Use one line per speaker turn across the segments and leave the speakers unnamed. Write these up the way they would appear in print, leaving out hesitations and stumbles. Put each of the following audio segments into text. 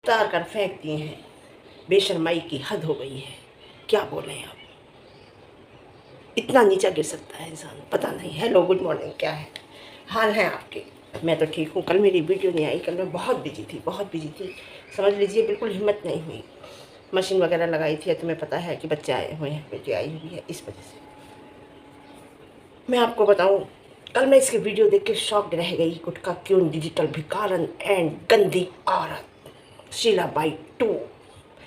उतार कर फेंक दिए हैं। बेशर्माई की हद हो गई है, क्या बोलें अब। इतना नीचा गिर सकता है इंसान, पता नहीं। हेलो, गुड मॉर्निंग, क्या है हाल है आपके? मैं तो ठीक हूँ। कल मेरी वीडियो नहीं आई, कल मैं बहुत बिजी थी, समझ लीजिए बिल्कुल हिम्मत नहीं हुई। मशीन वगैरह लगाई थी, तुम्हें पता है कि बच्चे आए हुए हैं, बेटी आई हुई है, इस वजह से। मैं आपको बताऊँ, कल मैं इसकी वीडियो देख के शॉक्ड रह गई। गुटखा क्यों डिजिटल भिखारन एंड गंदी औरत शीलाबाई 2।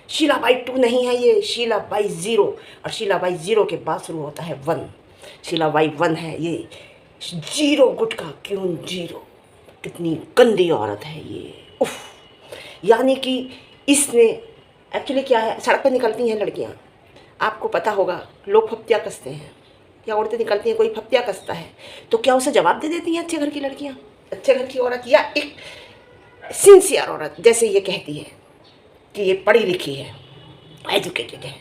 शीलाबाई 2 नहीं है ये, शीलाबाई 0। और शीलाबाई 0 के बाद शुरू होता है 1। शीलाबाई 1 है ये। 0 गुटखा क्यों 0। कितनी गंदी औरत है ये, उफ। यानी कि इसने एक्चुअली क्या है, सड़क पर निकलती हैं लड़कियां, आपको पता होगा, लोग फप्तियाँ कसते हैं या औरतें निकलती हैं, कोई फप्तियाँ कसता है तो क्या उसे जवाब दे देती हैं अच्छे घर की लड़कियां, अच्छे घर की औरत या एक सिंसियर औरत, जैसे ये कहती है कि ये पढ़ी लिखी है, एजुकेटेड है,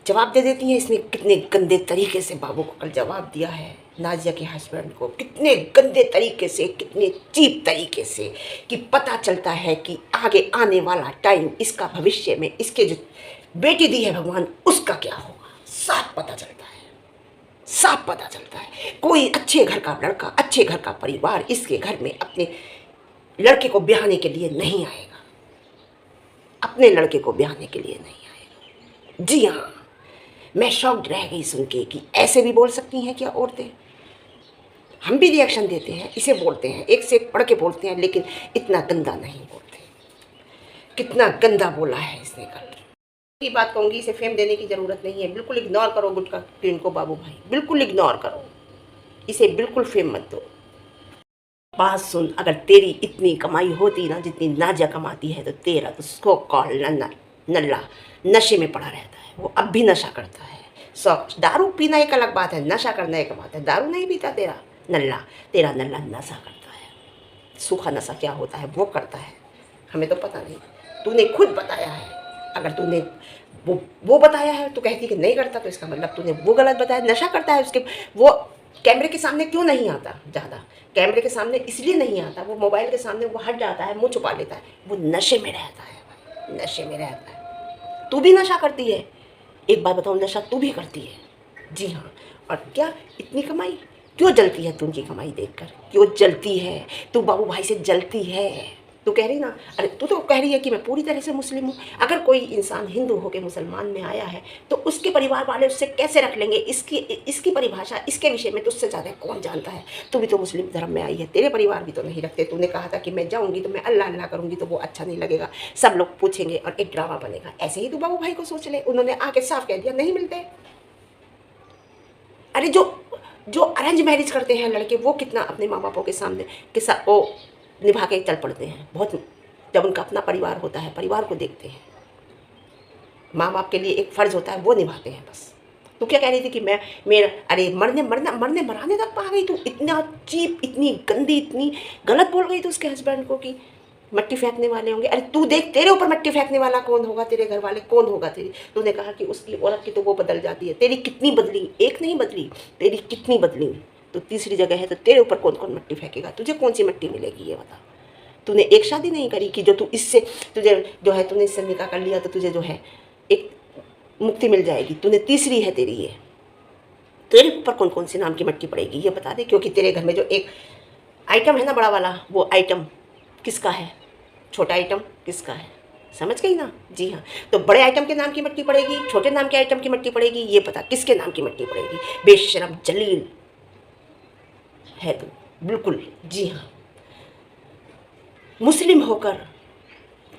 जवाब दे देती हैं। इसने कितने गंदे तरीके से बाबू को कल जवाब दिया है, नाजिया के हस्बैंड को, कितने गंदे तरीके से, कितने चीप तरीके से, कि पता चलता है कि आगे आने वाला टाइम, इसका भविष्य में इसके जो बेटी दी है भगवान, उसका क्या होगा, साफ पता चलता है, साफ पता चलता है। कोई अच्छे घर का लड़का, अच्छे घर का परिवार इसके घर में अपने लड़के को ब्याहने के लिए नहीं आएगा, अपने लड़के को ब्याहने के लिए नहीं आएगा। जी हाँ, मैं शॉक्ड रह गई सुन के कि ऐसे भी बोल सकती हैं क्या औरतें। हम भी रिएक्शन देते हैं, इसे बोलते हैं, एक से एक पढ़ के बोलते हैं, लेकिन इतना गंदा नहीं बोलते। कितना गंदा बोला है इसने कल। ये बात कहूँगी, इसे फेम देने की ज़रूरत नहीं है, बिल्कुल इग्नोर करो गुटखा क्वीन को बाबू भाई, बिल्कुल इग्नोर करो इसे, बिल्कुल फेम मत दो। बात सुन, अगर तेरी इतनी कमाई होती ना जितनी नाजिया कमाती है, तो तेरा तो सो कॉल नल्ला नशे में पड़ा रहता है। वो अब भी नशा करता है। दारू पीना एक अलग बात है, नशा करना एक बात है। दारू नहीं पीता तेरा नल्ला नशा करता है। सूखा नशा क्या होता है वो करता है, हमें तो पता नहीं, तूने खुद बताया है। अगर तूने वो बताया है तो कहती कि नहीं करता, तो इसका मतलब तूने वो गलत बताया। नशा करता है, उसके वो कैमरे के सामने क्यों नहीं आता ज़्यादा, कैमरे के सामने इसलिए नहीं आता, वो मोबाइल के सामने वो हट जाता है, मुँह छुपा लेता है, वो नशे में रहता है, नशे में रहता है। तू भी नशा करती है, एक बात बताऊँ, नशा तू भी करती है। जी हाँ, और क्या इतनी कमाई, क्यों जलती है तू उनकी कमाई देखकर, क्यों जलती है तू बाबू भाई से, जलती है तू। कह रही ना, अरे तू तो कह रही है कि मैं पूरी तरह से मुस्लिम हूँ। अगर कोई इंसान हिंदू होकर मुसलमान में आया है तो उसके परिवार वाले उससे कैसे रख लेंगे, इसकी परिभाषा, इसके विषय में तुझसे ज़्यादा कौन जानता है। तू भी तो मुस्लिम धर्म में आई है, तेरे परिवार भी तो नहीं रखते। तूने कहा था कि मैं जाऊँगी तो मैं अल्लाह अल्लाह करूँगी तो वो अच्छा नहीं लगेगा, सब लोग पूछेंगे और एक ड्रामा बनेगा। ऐसे ही तू बाबू भाई को सोच ले, उन्होंने आके साफ कह दिया नहीं मिलते। अरे जो अरेंज मैरिज करते हैं लड़के, वो कितना अपने माँ बापों के सामने के साथ वो निभा के चल पड़ते हैं बहुत। जब उनका अपना परिवार होता है, परिवार को देखते हैं, माँ बाप के लिए एक फ़र्ज़ होता है, वो निभाते हैं बस। तो क्या कह रही थी कि मेरा, अरे मरने मराने तक पा गई तू, इतना चीप, इतनी गंदी, इतनी गलत बोल गई तू उसके हस्बैंड को कि मट्टी फेंकने वाले होंगे। अरे तू देख, तेरे ऊपर मट्टी फेंकने वाला कौन होगा, तेरे घर वाले कौन होगा तेरी। तूने कहा कि उसकी औरत की तो वो बदल जाती है, तेरी कितनी बदली, एक नहीं बदली, तेरी कितनी बदली। तो तीसरी जगह है तो तेरे ऊपर कौन कौन मट्टी फेंकेगा, तुझे कौन सी मट्टी मिलेगी ये बता। तूने एक शादी नहीं करी कि जो तू इससे, तुझे जो है तूने इससे निकाह कर लिया तो तुझे जो है एक मुक्ति मिल जाएगी। तूने तीसरी है तेरी ये, तेरे ऊपर कौन कौन सी नाम की मट्टी पड़ेगी ये बता दे। क्योंकि तेरे घर में जो एक आइटम है ना बड़ा वाला, वो आइटम किसका है, छोटा आइटम किसका है, समझ गई ना। जी हाँ, तो बड़े आइटम के नाम की मट्टी पड़ेगी, छोटे नाम के आइटम की मट्टी पड़ेगी, ये पता किसके नाम की मट्टी पड़ेगी। बेशरम जलील है तू, बिल्कुल। जी हाँ, मुस्लिम होकर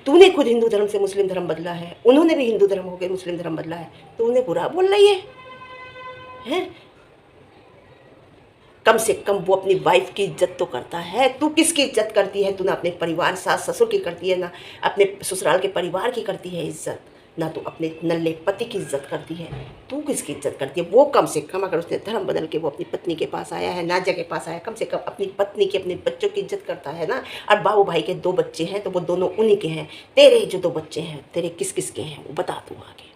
तूने खुद हिंदू धर्म से मुस्लिम धर्म बदला है, उन्होंने भी हिंदू धर्म होकर मुस्लिम धर्म बदला है, तो उन्हें बुरा बोल रही है? कम से कम वो अपनी वाइफ की इज्जत तो करता है। तू किसकी इज्जत करती है? तू ना अपने परिवार, सास ससुर की करती है, ना अपने ससुराल के परिवार की करती है इज्जत, ना तो अपने नल्ले पति की इज्जत करती है। तू किसकी इज्जत करती है? वो कम से कम, अगर उसने धर्म बदल के वो अपनी पत्नी के पास आया है, नाजिया के पास आया, कम से कम अपनी पत्नी की, अपने बच्चों की इज्जत करता है ना। और बाबू भाई के 2 बच्चे हैं तो वो दोनों उन्हीं के हैं। तेरे जो 2 बच्चे हैं, तेरे किस किस के हैं वो बता तू आगे,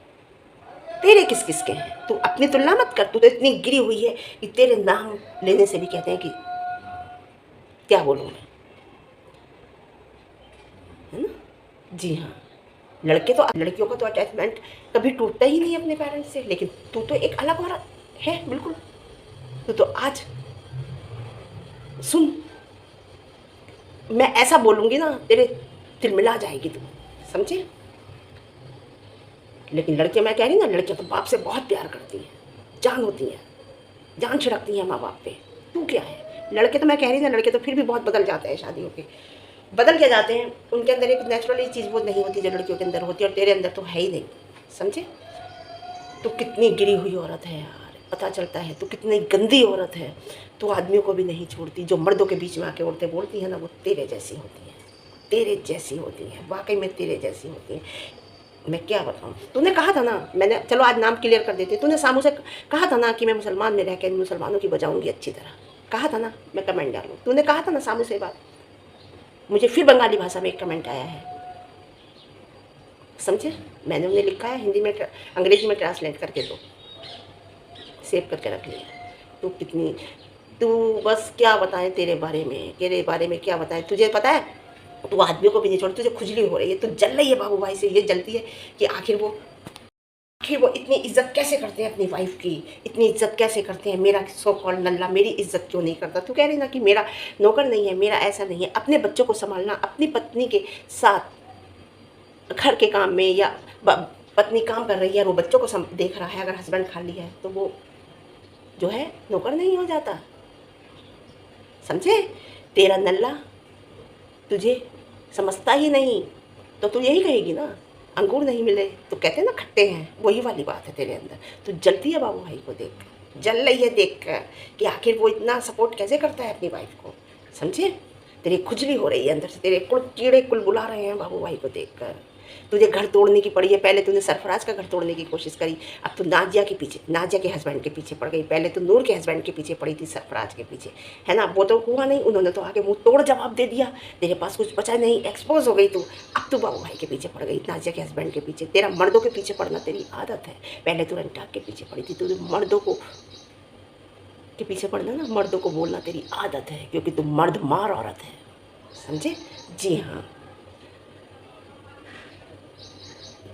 तेरे किस किस के हैं। तू अपनी तुलना मत कर, तू तो इतनी गिरी हुई है कि तेरे नाम लेने से भी कहते हैं कि क्या बोलूँ मैं, है ना। जी हाँ, लड़के तो, लड़कियों का तो अटैचमेंट कभी टूटता ही नहीं है अपने पेरेंट्स से, लेकिन तू तो एक अलग औरत है बिल्कुल। तू तो आज सुन, मैं ऐसा बोलूँगी ना तेरे तिलमिला जाएगी तू, समझे। लेकिन लड़कियाँ, मैं कह रही ना, लड़कियाँ तो बाप से बहुत प्यार करती हैं, जान होती हैं, जान छिड़कती हैं माँ बाप पे। तू क्या है, लड़के तो मैं कह रही ना, लड़के तो फिर भी बहुत बदल जाते हैं शादी होके, बदल के जाते हैं। उनके अंदर एक नेचुरली चीज़ वो नहीं होती जो लड़कियों के अंदर होती है, और तेरे अंदर तो है ही नहीं, समझे। तू कितनी गिरी हुई औरत है यार, पता चलता है तू कितनी गंदी औरत है। तू आदमियों को भी नहीं छोड़ती, जो मर्दों के बीच में आके औरतें बोलती हैं ना, वो तेरे जैसी होती हैं, तेरे जैसी होती हैं, वाकई में तेरे जैसी होती हैं। मैं क्या बताऊँ, तूने कहा था ना, मैंने, चलो आज नाम क्लियर कर देती, तूने सामू से कहा था ना कि मैं मुसलमान में रह के मुसलमानों की बजाऊँगी अच्छी तरह, कहा था ना, मैं कमेंट डालूँ, तूने कहा था ना सामू से बात। मुझे फिर बंगाली भाषा में एक कमेंट आया है, समझे। मैंने उन्हें लिखा है हिंदी में, अंग्रेजी में ट्रांसलेट करके दो, सेव करके रख लिया। तू कितनी, तू बस क्या बताएं तेरे बारे में क्या बताएं। तुझे पता है तू आदमियों को भी नहीं छोड़, तुझे खुजली हो रही है, तू जल रही है बाबू भाई से, ये जलती है कि आखिर वो इतनी इज्जत कैसे करते हैं अपनी वाइफ की, इतनी इज्जत कैसे करते हैं। मेरा सो कॉल्ड नल्ला मेरी इज्जत क्यों नहीं करता। तू कह रही ना कि मेरा नौकर नहीं है, मेरा ऐसा नहीं है। अपने बच्चों को संभालना, अपनी पत्नी के साथ घर के काम में, या पत्नी काम कर रही है और वो बच्चों को देख रहा है, अगर हस्बैंड खाली है तो वो जो है नौकर नहीं हो जाता, समझे। तेरा नल्ला तुझे समझता ही नहीं, तो तू यही कहेगी ना, अंगूर नहीं मिले तो कहते हैं ना खट्टे हैं, वही वाली बात है तेरे अंदर। तू जलती है बाबू भाई को देख कर, जल रही है देख कर कि आखिर वो इतना सपोर्ट कैसे करता है अपनी वाइफ को, समझे। तेरी खुजली हो रही है अंदर से, तेरे कीड़े कुल बुला रहे हैं बाबू भाई को देख कर। तुझे घर तोड़ने की पड़ी है, पहले तूने सरफराज का घर तोड़ने की कोशिश करी, अब तू नाजिया के पीछे, नाजिया के हस्बैंड के पीछे पड़ गई। पहले तो नूर के हस्बैंड के पीछे पड़ी थी, सरफराज के पीछे, है ना। वो तो हुआ नहीं, उन्होंने तो आगे मुंह तोड़ जवाब दे दिया, तेरे पास कुछ बचा नहीं, एक्सपोज हो गई तू। अब तू बाबू भाई के पीछे पड़ गई, नाजिया के हस्बैंड के पीछे। तेरा मर्दों के पीछे पड़ना तेरी आदत है, पहले तू रंटाक के पीछे पड़ी थी, तुझे मर्दों को के पीछे पड़ना ना, मर्दों को बोलना तेरी आदत है, क्योंकि तू मर्द मार औरत है, समझे। जी हाँ,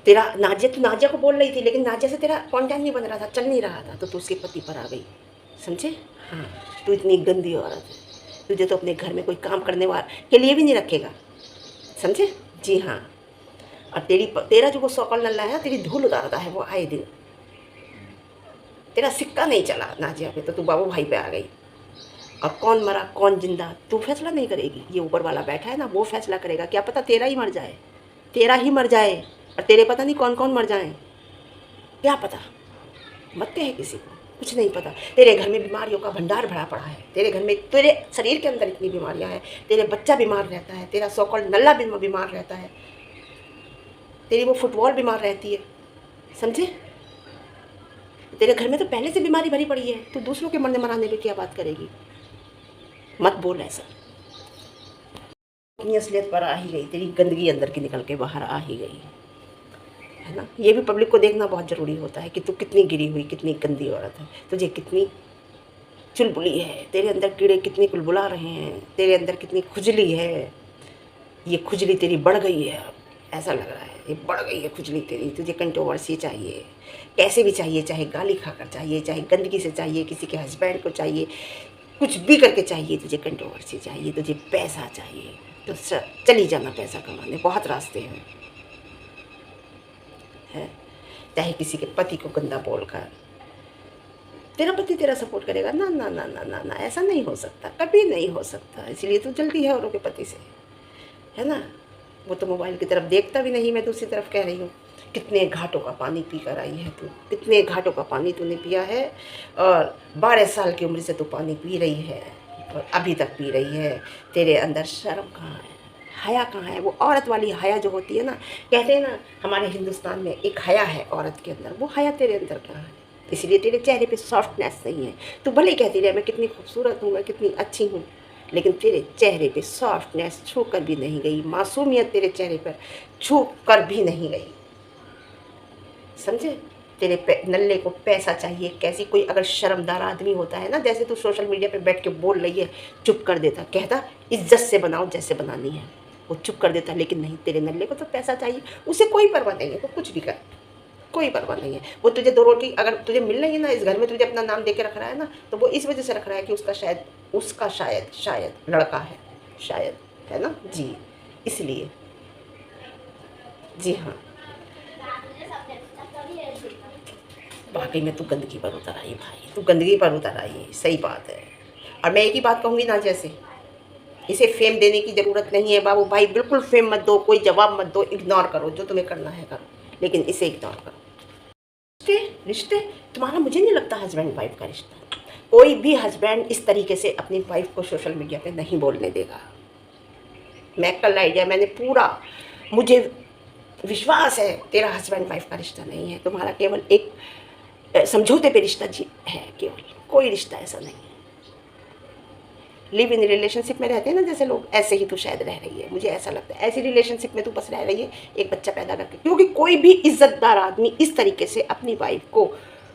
तेरा नाजिया, तू नाजिया को बोल रही थी, लेकिन नाजिया से तेरा कॉन्टैक्ट नहीं बन रहा था, चल नहीं रहा था, तो तू उसके पति पर आ गई, समझे। हाँ, तू इतनी गंदी औरत है, तुझे तो अपने घर में कोई काम करने वाले के लिए भी नहीं रखेगा, समझे। जी हाँ, और तेरा जो वो सौकल नल्ला है, तेरी धूल उतारता है वो आए दिन। तेरा सिक्का नहीं चला नाजिया पे, तो तू बाबू भाई पे आ गई। और कौन मरा कौन जिंदा तू फैसला नहीं करेगी, ये ऊपर वाला बैठा है ना, वो फैसला करेगा। क्या पता तेरा ही मर जाए, तेरा ही मर जाए, और तेरे पता नहीं कौन कौन मर जाए, क्या पता। मत कहे किसी को, कुछ नहीं पता। तेरे घर में बीमारियों का भंडार भरा पड़ा है, तेरे घर में, तेरे शरीर के अंदर इतनी बीमारियां हैं, तेरे बच्चा बीमार रहता है, तेरा सौ कॉल्ड नल्ला बीमार रहता है, तेरी वो फुटबॉल बीमार रहती है, समझे। तेरे घर में तो पहले से बीमारी भरी पड़ी है, तो दूसरों के मरने मराने पे क्या बात करेगी। मत बोल ऐसा, अपनी असलियत पर आ ही गई, तेरी गंदगी अंदर की निकल के बाहर आ ही गई, है ना। ये भी पब्लिक को देखना बहुत ज़रूरी होता है कि तू कितनी गिरी हुई, कितनी गंदी औरत है, तुझे कितनी चुलबुली है, तेरे अंदर कीड़े कितनी कुलबुला रहे हैं, तेरे अंदर कितनी खुजली है। ये खुजली तेरी बढ़ गई है, अब ऐसा लग रहा है ये बढ़ गई है खुजली तेरी। तुझे कंट्रोवर्सी चाहिए, कैसे भी चाहिए, चाहे गाली खाकर चाहिए, चाहे गंदगी से चाहिए, किसी के हस्बैंड को चाहिए, कुछ भी करके चाहिए, तुझे कंट्रोवर्सी चाहिए, तुझे पैसा चाहिए, तो चली जाना पैसा कमाने, बहुत रास्ते हैं, है। चाहे किसी के पति को गंदा बोलकर, तेरा पति तेरा सपोर्ट करेगा ना, ना ना ना ना ना, ऐसा नहीं हो सकता, कभी नहीं हो सकता। इसलिए तो जल्दी है औरों के पति से, है ना। वो तो मोबाइल की तरफ देखता भी नहीं, मैं दूसरी तरफ कह रही हूँ। कितने घाटों का पानी पी कर आई है तू, कितने घाटों का पानी तूने पिया है, और 12 साल की उम्र से तू पानी पी रही है, और अभी तक पी रही है। तेरे अंदर शर्म कहाँ है, हया कहाँ है, वो औरत वाली हया जो होती है ना। कहते हैं ना हमारे हिंदुस्तान में एक हया है औरत के अंदर, वो हया तेरे अंदर कहाँ है। इसलिए तेरे चेहरे पे सॉफ्टनेस नहीं है। तू भले ही कहती रहे मैं कितनी खूबसूरत हूँ, मैं कितनी अच्छी हूँ, लेकिन तेरे चेहरे पे सॉफ्टनेस छू कर भी नहीं गई, मासूमियत तेरे चेहरे पर छू कर भी नहीं गई, समझे। तेरे नल्ले को पैसा चाहिए। कैसी कोई अगर शर्मदार आदमी होता है ना, जैसे तू सोशल मीडिया पे बैठ के बोल रही है, चुप कर देता, कहता इज्जत से बनाओ जैसे बनानी है, वो चुप कर देता है। लेकिन नहीं, तेरे नल्ले को तो पैसा चाहिए, उसे कोई परवाह नहीं है, वो कुछ भी कर, कोई परवाह नहीं है। वो तुझे 2 रोटी अगर तुझे मिल रही है ना, इस घर में तुझे अपना नाम दे के रख रहा है ना, तो वो इस वजह से रख रहा है कि उसका शायद लड़का है, शायद, है ना जी, इसलिए। जी हाँ, वाकई में तू गंदगी पर उतर आई भाई, तू गंदगी पर उतर आई, सही बात है। और मैं एक ही बात कहूँगी ना, जैसे इसे फेम देने की ज़रूरत नहीं है बाबू भाई, बिल्कुल फेम मत दो, कोई जवाब मत दो, इग्नोर करो, जो तुम्हें करना है करो, लेकिन इसे इग्नोर करो। रिश्ते तुम्हारा, मुझे नहीं लगता हस्बैंड वाइफ का रिश्ता, कोई भी हस्बैंड इस तरीके से अपनी वाइफ को सोशल मीडिया पे नहीं बोलने देगा। मैं कल आइडिया, मैंने पूरा, मुझे विश्वास है तेरा हस्बैंड वाइफ का रिश्ता नहीं है, तुम्हारा केवल एक समझौते पे रिश्ता जी है, केवल, कोई रिश्ता ऐसा नहीं है। लिव इन रिलेशनशिप में रहते हैं ना जैसे लोग, ऐसे ही तू शायद रह रही है, मुझे ऐसा लगता है। ऐसी रिलेशनशिप में तू बस रह रही है एक बच्चा पैदा करके, क्योंकि कोई भी इज्जतदार आदमी इस तरीके से अपनी वाइफ को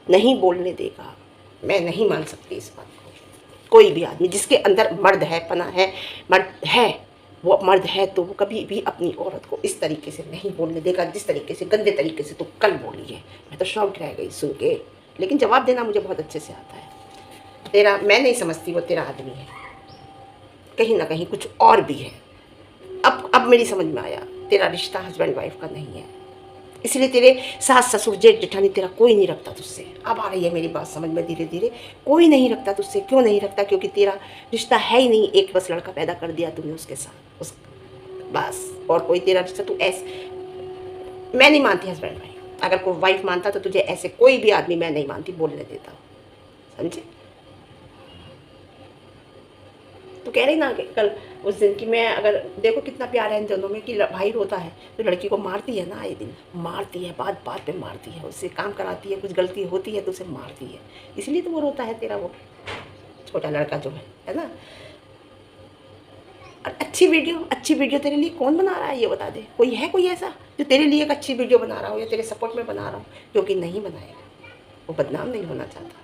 नहीं बोलने देगा। मैं नहीं मान सकती इस बात को। कोई भी आदमी जिसके अंदर मर्द है, पना है, मर्द है, वो मर्द है, तो वो कभी भी अपनी औरत को इस तरीके से नहीं बोलने देगा, जिस तरीके से, गंदे तरीके से तू कल बोली है। मैं तो शॉक रह गई सुन के, लेकिन जवाब देना मुझे बहुत अच्छे से आता है। तेरा, मैं नहीं समझती वो तेरा आदमी है, कहीं ना कहीं कुछ और भी है। अब मेरी समझ में आया, तेरा रिश्ता हस्बैंड वाइफ का नहीं है, इसलिए तेरे सास ससुर जेठ जेठानी तेरा कोई नहीं रखता तुझसे। अब आ रही है मेरी बात समझ में धीरे धीरे, कोई नहीं रखता तुझसे। क्यों नहीं रखता? क्योंकि तेरा रिश्ता है ही नहीं, एक बस लड़का पैदा कर दिया तुमने उसके साथ, उस बस, और कोई तेरा रिश्ता तू ऐसे, मैं नहीं मानती हस्बैंड वाइफ। अगर कोई वाइफ मानता तो तुझे ऐसे कोई भी आदमी मैं नहीं मानती बोलने देता, समझे? तो कह रही ना कि कल उस दिन कि मैं, अगर देखो कितना प्यार है इन दोनों में, कि भाई रोता है तो लड़की को मारती है ना, आए दिन मारती है, बात बात पे मारती है, उससे काम कराती है, कुछ गलती होती है तो उसे मारती है, इसलिए तो वो रोता है तेरा वो छोटा लड़का जो है ना। और अच्छी वीडियो तेरे लिए कौन बना रहा है ये बता दे, कोई है कोई ऐसा जो तेरे लिए एक अच्छी वीडियो बना रहा हो या तेरे सपोर्ट में बना रहा हो? क्योंकि नहीं बनाएगा, वो बदनाम नहीं होना चाहता,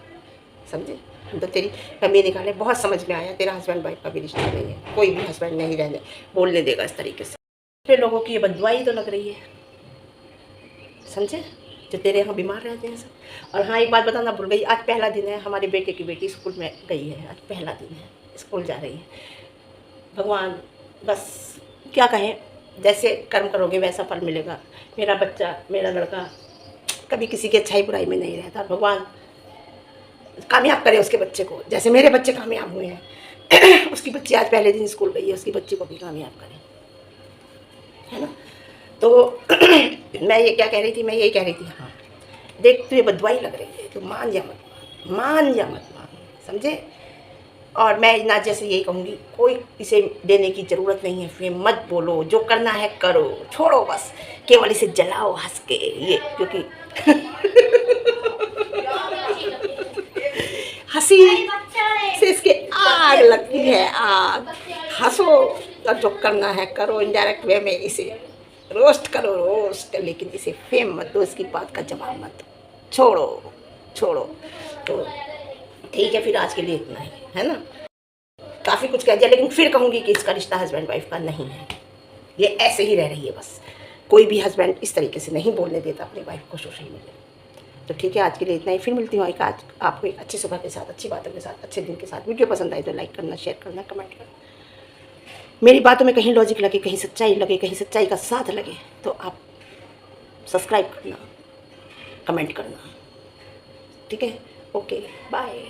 समझे? तो तेरी कमी निकाले, बहुत समझ में आया, तेरा हस्बैंड वाइफ का भी रिश्ता नहीं है, कोई भी हस्बैंड नहीं रहने बोलने देगा इस तरीके से। फिर लोगों की ये बददुआई तो लग रही है, समझे, जो तेरे यहाँ बीमार रहते हैं सब। और हाँ, एक बात बताना भूल गई, आज पहला दिन है, हमारे बेटे की बेटी स्कूल में गई है, आज पहला दिन है, स्कूल जा रही है। भगवान बस क्या कहें, जैसे कर्म करोगे वैसा फल मिलेगा। मेरा बच्चा, मेरा लड़का कभी किसी की अच्छाई बुराई में नहीं रहता, भगवान कामयाब करे उसके बच्चे को, जैसे मेरे बच्चे कामयाब हुए हैं। उसकी बच्ची आज पहले दिन स्कूल गई है, उसकी बच्ची को भी कामयाब करे, है ना। तो मैं ये क्या कह रही थी, मैं यही कह रही थी, हाँ देख तुझे बददुआई लग रही है, तो मान या मत मान, समझे। और मैं ना जैसे यही कहूँगी, कोई इसे देने की ज़रूरत नहीं है, फिर मत बोलो, जो करना है करो, छोड़ो बस, केवल इसे जलाओ हंस के, ये क्योंकि हंसी से इसके आग लगती है, आग। हंसो और जो करना है करो, इनडायरेक्ट वे में इसे रोस्ट करो, रोस्ट, लेकिन इसे फेम मत दो, इसकी बात का जवाब मत दो, छोड़ो। तो ठीक है, फिर आज के लिए इतना ही है ना। काफ़ी कुछ कह दिया, लेकिन फिर कहूँगी कि इसका रिश्ता हस्बैंड वाइफ का नहीं है, ये ऐसे ही रह रही है बस। कोई भी हस्बैंड इस तरीके से नहीं बोलने देता अपनी वाइफ को सोशल मीडिया। तो ठीक है, आज के लिए इतना ही, फिर मिलती हूँ आज आपको एक अच्छी सुबह के साथ, अच्छी बातों के साथ, अच्छे दिन के साथ। वीडियो पसंद आए तो लाइक करना, शेयर करना, कमेंट करना। मेरी बातों में कहीं लॉजिक लगे, कहीं सच्चाई लगे, कहीं सच्चाई का साथ लगे तो आप सब्सक्राइब करना, कमेंट करना, ठीक है। Okay, bye.